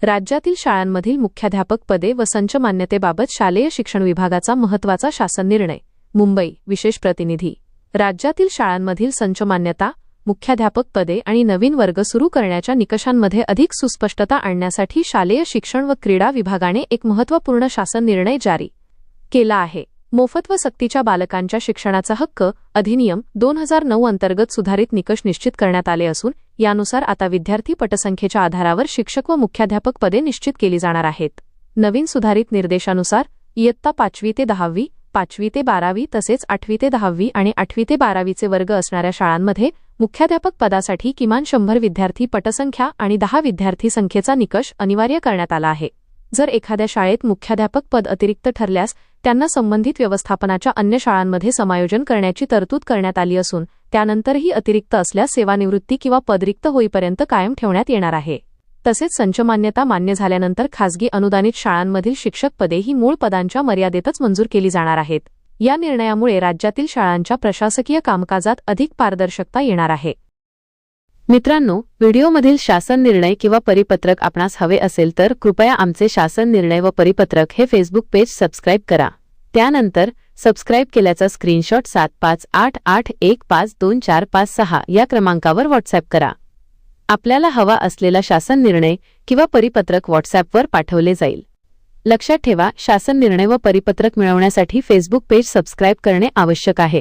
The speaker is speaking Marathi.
राज्यातील शाळांमधील मुख्याध्यापक पदे व संच मान्यतेबाबत शालेय शिक्षण विभागाचा महत्त्वाचा शासन निर्णय. मुंबई विशेष प्रतिनिधी. राज्यातील शाळांमधील संच मान्यता, मुख्याध्यापक पदे आणि नवीन वर्ग सुरू करण्याच्या निकषांमध्ये अधिक सुस्पष्टता आणण्यासाठी शालेय शिक्षण व क्रीडा विभागाने एक महत्त्वपूर्ण शासन निर्णय जारी केला आहे. मोफत व सक्तीच्या बालकांच्या शिक्षणाचा हक्क अधिनियम 2009 अंतर्गत सुधारित निकष निश्चित करण्यात आले असून यानुसार आता विद्यार्थी पटसंख्येच्या आधारावर शिक्षक व मुख्याध्यापक पदे निश्चित केली जाणार आहेत. नवीन सुधारित निर्देशानुसार इयत्ता 5वी ते 10वी, 5वी ते 12वी तसेच 8वी ते 10वी आणि 8वी ते 12वीचे वर्ग असणाऱ्या शाळांमध्ये मुख्याध्यापक पदासाठी किमान 100 विद्यार्थी पटसंख्या आणि 10 विद्यार्थी संख्येचा निकष अनिवार्य करण्यात आला आहे. जर एखाद्या शाळेत मुख्याध्यापक पद अतिरिक्त ठरल्यास त्यांना संबंधित व्यवस्थापनाच्या अन्य शाळांमध्ये समायोजन करण्याची तरतूद करण्यात आली असून त्यानंतरही अतिरिक्त असल्यास सेवानिवृत्ती किंवा पद रिक्त होईपर्यंत कायम ठेवण्यात येणार आहे. तसेच संच मान्यता मान्य झाल्यानंतर खासगी अनुदानित शाळांमधील शिक्षक पदे ही मूळ पदांच्या मर्यादेतच मंजूर केली जाणार आहेत. या निर्णयामुळे राज्यातील शाळांच्या प्रशासकीय कामकाजात अधिक पारदर्शकता येणार आहे. मित्रांनो, व्हिडिओमधील शासन निर्णय किंवा परिपत्रक आपणास हवे असेल तर कृपया आमचे शासन निर्णय व परिपत्रक हे फेसबुक पेज सबस्क्राईब करा. त्यानंतर सबस्क्राईब केल्याचा स्क्रीनशॉट 7588152456 या क्रमांकावर व्हॉट्सअप करा. आपल्याला हवा असलेला शासन निर्णय किंवा परिपत्रक व्हॉट्सअपवर पाठवले जाईल. लक्षात ठेवा, शासन निर्णय व परिपत्रक मिळवण्यासाठी फेसबुक पेज सबस्क्राईब करणे आवश्यक आहे.